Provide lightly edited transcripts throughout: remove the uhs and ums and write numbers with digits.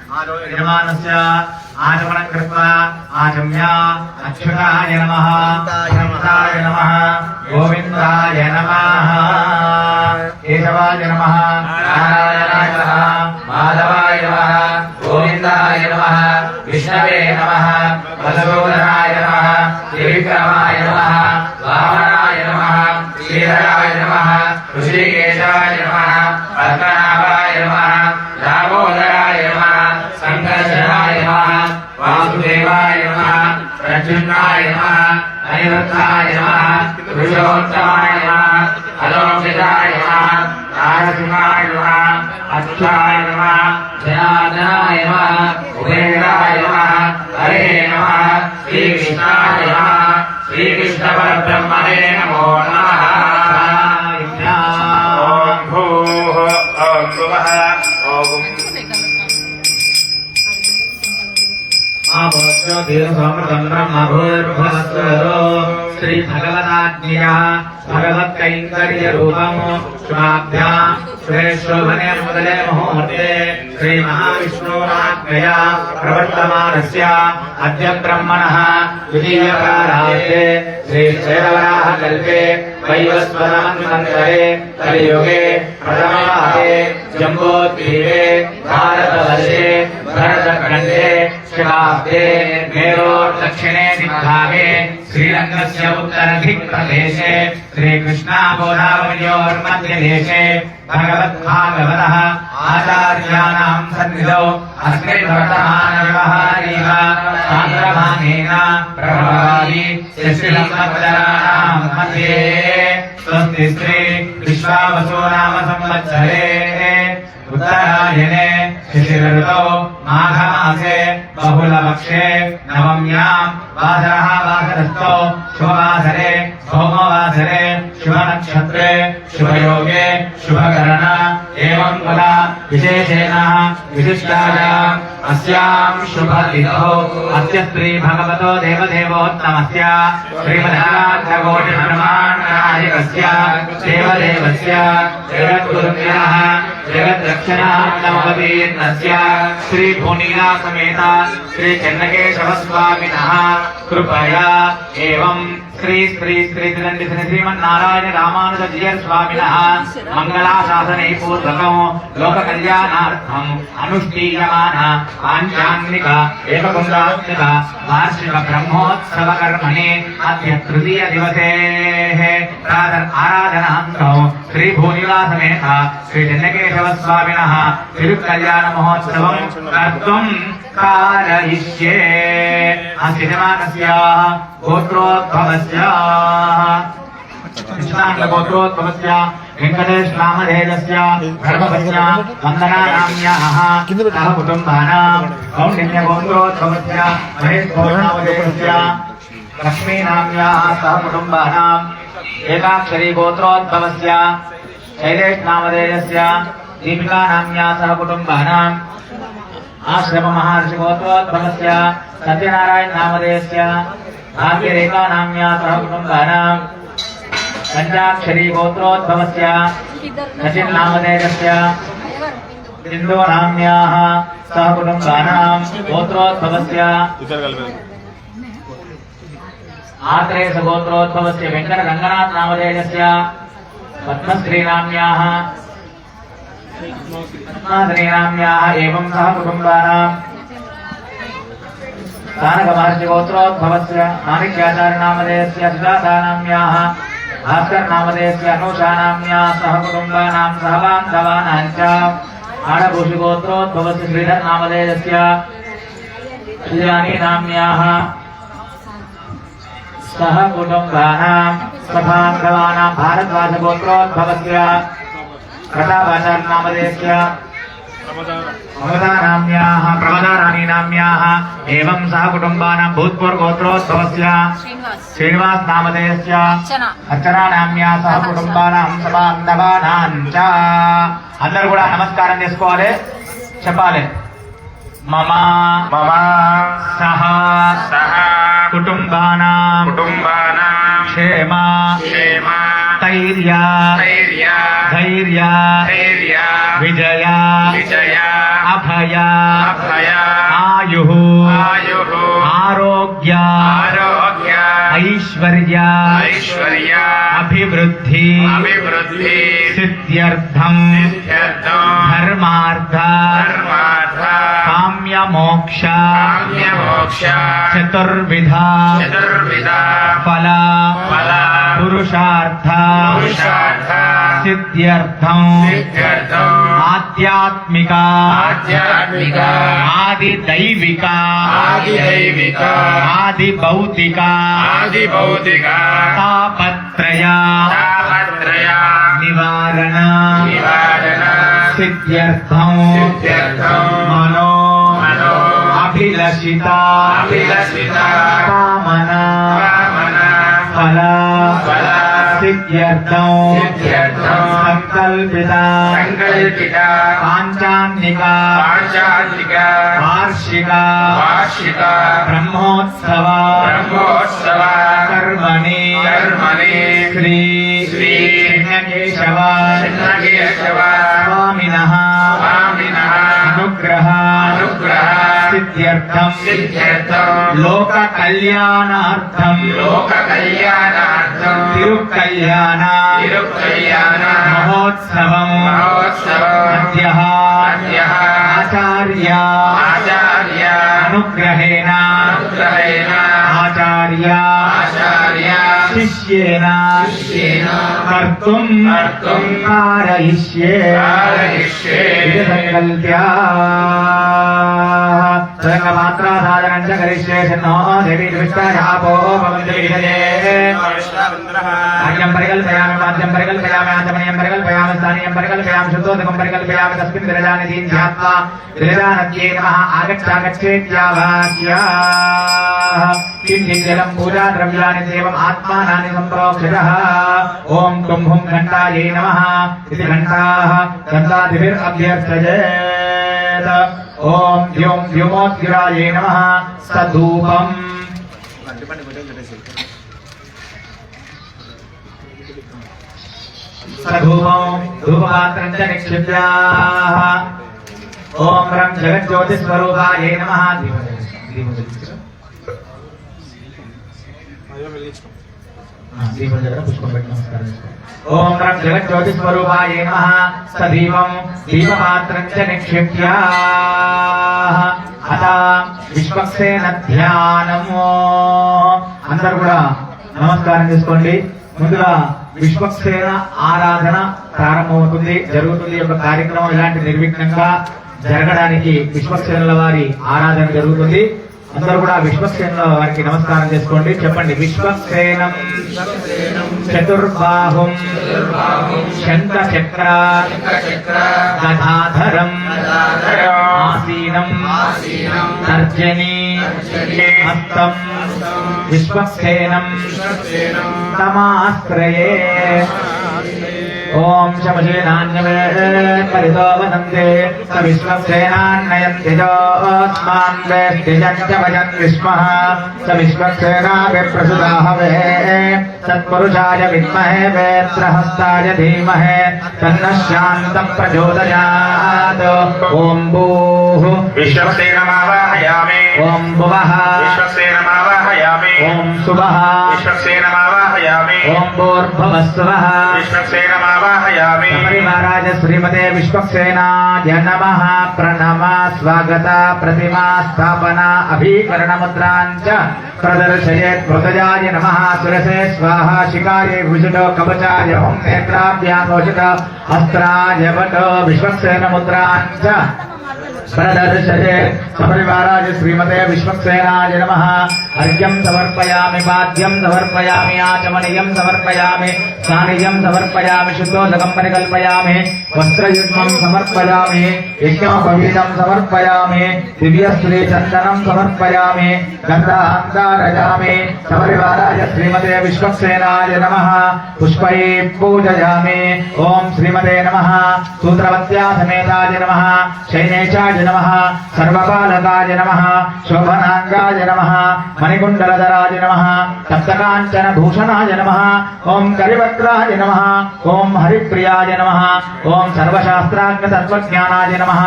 यजमानस्य आचमनं कृत्वा आचम्य अच्युताय नमः अनन्ताय नमः गोविन्दाय नमः केशवाय नमः नारायणाय नमः माधवाय नमः गोविन्दाय नमः विष्णवे नमः मधुसूदनाय नमः त्रिविक्रमाय नमः वामनाय नमः श्रीधराय नमः ऋषिकेशाय नमः पद्मनाभाय नमः दामोदराय नमः संकर्षणाय नमः वासुदेवाय नमः प्रद्युम्नाय नमः अनिरुद्धाय नमः पुरुषोत्तमाय नमः अलोकिताय नमः नारसिंहाय नमः अच्युताय नमः जनार्दनाय नमः उपेन्द्राय नमः हरे नमः श्रीकृष्णाय नमः श्रीकृष्णपरब्रह्मणे नमो नमः। ॐ भूः ॐ भुवः ॐ श्री भगवदाज्ञया भगवत्कैंकर्य रूपम शुभाभ्यां शुभे मुदले मुहूर्ते श्री महाविष्णुराज्ञया प्रवर्तमानस्य अद्य ब्रह्मणः द्वितीयप्राराब्धे श्री श्रीवराह कल्पे वैवस्वतमन्वन्तरे कलियुगे प्रथमपादे जम्बोद्वीपे भारतवर्षे भरतखण्डे शिवाब्दे मेरोर् दक्षिणे दिग्भागे श्रीरङ्गस्य उत्तरदिक्प्रदेशे श्रीकृष्णागोदावर्योर्मध्यदेशे भगवद्भागवतः आचार्याणां सन्निधौ अस्मै वर्तमानव्यवहारेण सान्द्रभानेन प्रभवादि श्रीलम्बपदराणां मध्ये स्वस्ति श्री विश्वावसु नाम संवत्सरे उत्तरायणे शिशिरऋतौ माघमासे बहुलपक्षे नवम्यां वासरः वासरस्थौ शुभवासरे सोमवासरे शुभनक्षत्रे शुभयोगे शुभकरण एवं कुला विशेषेण विशिष्टायाम् अस्यां शुभतिथौ अस्य श्री भगवतो देवदेवोत्तमस्य श्रीमद्भागवतकोटिब्रह्माण्डनायकस्य देवदेवस्य जगद्गुरुभ्यः जगद्रक्षणार्थमवतीर्णस्य श्री भूनीला समेत श्री चन्नकेशवस्वामिनः कृपया एवं श्री श्री श्री श्रीमन्नारायण रामानुजजीयर स्वामिनः मंगलाशासने पूर्वकं लोककल्याणार्थम् अनुष्ठीयमान पाञ्चाङ्गिक एककुण्डात्मिक वार्षिक ब्रह्मोत्सव कर्मणि अद्य तृतीय दिवसे आराधनान्तौ श्री भूनीला समेत श्री चन्नकेशव स्वामिनः तिरुकल्याण महोत्सवं कर्तुं कारयिष्ये। अस्य जमानस्याः गोत्रोद्भवस्य कृष्णाङ्गगोत्रोद्भवस्य वेङ्कटेश नामधेयस्य गर्भवस्य वन्दनानाम्याः सह कुटुम्बानां कौण्डिन्यगोत्रोद्भवस्य महेशगोत्रनामधेयस्य लक्ष्मीनाम्याः सह कुटुम्बानाम् एकाक्षरी गोत्रोद्भवस्य शैलेश नामधेयस्य दीपिकानाम्याः सह कुटुम्बानाम् आश्रम महर्षि गोत्रोद्भवस्य सत्यनारायण नामधेयस्य भाग्यरेखा नाम्याः सह कुटुम्बानाम् पंचाक्षरी गोत्रोद्भवस्य सचिन नामधेयस्य सिन्धु नाम्याः सह कुटुम्बानाम् गोत्रोद्भवस्य आत्रेय गोत्रोद्भवस्य वेंकट रंगनाथ नामधेयस्य पद्मश्री नाम्याः एवं सह कुटुम्बानाम् स्थानकमहर्षि गोत्रोद्भवस्य माणिक्याचार्य नामधेयस्य सुजाता नाम्याः भास्कर नामधेयस्य अनुषा नाम्याः सह कुटुम्बानां सह बान्धवानां च आडभूषि गोत्रोद्भवस्य श्रीधर नामधेयस्य श्रीरानी नाम्याः सह कुटुम्बानां सभान्धवानां भारद्वाज गोत्रोद्भवस्य प्रतापाचार्य नामधेयस्य प्रमदा रानी नाम्याः एवं सह कुटुम्बानां भूतपूर्व गोत्रोद्भवस्य श्रीनिवास नामधेयस्य अर्चना नाम्याः सह कुटुम्बानां सबान्धवानां च అందరూ కూడా నమస్కారం చేసుకోవాలి చెప్పాలి మమ మమ సహ సహ కుటుంబానాం క్షేమ క్షేమ ధైర్య ధైర్య ధైర్య విజయ విజయ అభయ आयुः आरोग्य ऐश्वर्य अभिवृद्धि सिद्ध्यर्थं धर्मार्थ काम्य मोक्ष चतुर्विधा फल पुरुषार्थ सिद्ध्यर्थं आध्यात्मिक आदिदैविक आदिभौतिक तापत्रय निवारण सिद्ध्यर्थं मनो अभिलषिता कामना फल सिद्ध्यर्थं संकल्पिता पांचान्निका वार्षिका ब्रह्मोत्सव कर्मणि श्री केशव स्वामिनः अनुग्रह सिद्ध्यर्थं लोक कल्याणार्थं तिरुकल्याण महोत्सवं अद्यः आचार्य अनुग्रहेण आचार्य शिष्येन कर्तुं कारयिष्ये इति संकल्प्य सर्वमात्रा साधनं च करिष्ये शन्नो देवी विष्टायापो भवन्ति विदये आज्ञं परिकल्पयामि वाद्यं परिकल्पयामि आचमनीयं परिकल्पयामि स्थानीयं परिकल्पयामि शुद्धोदकं परिकल्पयामि तस्मिन् विरजानिधिं ध्यात्वा विरजानद्ये नमः आगच्छागच्छेत्यावाक्याः किञ्चिज्जलं पूजाद्रव्याणि देवम् आत्मानानि सम्प्रोक्षतः ॐ तुं हुं घण्टायै नमः इति घण्टाः घण्टादिभिरभ्यर्चयेत् ॐ व्योम व्योमोद्गिरायै नमः सधूपम् सधूपं धूपपात्रं च निक्षिप्य ॐ रं जगज्योतिस्वरूपायै नमः ओम रं जगज्योतिस्वरूपायै नमः सदीपं दीपपात्रं च निक्षिप्य अथ విశ్వక్సేన ధ్యానము అందరూ కూడా నమస్కారం చేసుకోండి. ముందుగా విశ్వక్సేన ఆరాధన ప్రారంభమవుతుంది జరుగుతుంది. ఒక కార్యక్రమం ఇలాంటి నిర్విఘ్నంగా జరగడానికి విశ్వక్సేనుల వారి ఆరాధన జరుగుతుంది. అందరూ కూడా విశ్వక్సేనుల వారికి నమస్కారం చేసుకోండి. చెప్పండి విశ్వక్సేనం చతుర్బాహుం శంఖచక్ర గదాధరం ఆసీనం తర్జనీ హస్తం విశ్వక్సేనం తమాశ్రయే ओम शमशेनान्यवे परितो वदन्ते स विश्वक्सेनान्नयन्त्यजोऽस्मान् वेद्यजञ्च भजन् विश्वः स विश्वक्सेनाभिप्रसुताहवे सत्पुरुषाय विद्महे वेत्रहस्ताय धीमहे तन्नः शान्तः प्रचोदयात् ओम भूः विश्वक्सेनमावाहयामि ओम भुवः विश्वक्सेनमावाहयामि ओम सुवः विश्वक्सेनमावाहयामि ओम भूर्भुवस्सुवः विश्वक्सेनमावाहयामि महाराज श्रीमते विश्वक्सेनाय नमः प्रणम स्वागत प्रतिमा स्थापना अभीकरण मुद्रांच प्रदर्शयेत् मृतजाय नमः सुरसे स्वाहा शिकाये भुजटो कवचाय ओम नेत्राभ्यामोषित अस्त्राय वटो विश्वक्सेन मुद्रांच प्रदर्शयेत् सपरिवाराय श्रीमते विश्वक्सेनाय नमः अर्घ्यं समर्पयामि पाद्यं समर्पयामि आचमनीयं समर्पयामि स्नानिजं समर्पयामि शुद्धोदकं परिकल्पयामि वस्त्रयुग्मं समर्पयामि यज्ञोपवीतं समर्पयामि दिव्यश्रीचन्दनं समर्पयामि गन्धान्तारयामि सपरिवाराय श्रीमते विश्वक्सेनाय नमः पुष्पैः पूजयामि ओम श्रीमते नमः सूत्रवत्या समेताय नमः शैनेशाय सर्वज्ञाय नमः सर्वपालकाय नमः शोभनांगाय नमः मणिकुण्डलधराय नमः सप्तकाञ्चनभूषणाय नमः ओम करिवक्त्राय नमः ओम हरिप्रियाय नमः ओम सर्वशास्त्राज्ञतत्त्वज्ञानाय नमः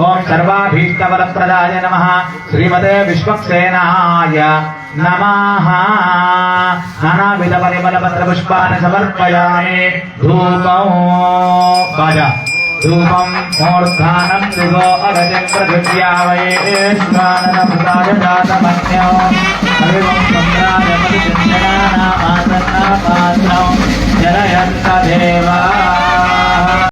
ओम सर्वाभीष्टवरप्रदाय नमः श्रीमते विश्वक्सेनाय नमः नानाविधपरिमलपत्रपुष्पाणि समर्पयामि धूपं बाजा धूपं मूर्धानं दिवो अगतिं प्रजुज्यावये स्वाननमृताय जातमन्यो हरिवं चन्द्राय परिचिन्यनानामासन्नापात्रं जनयन्त देवा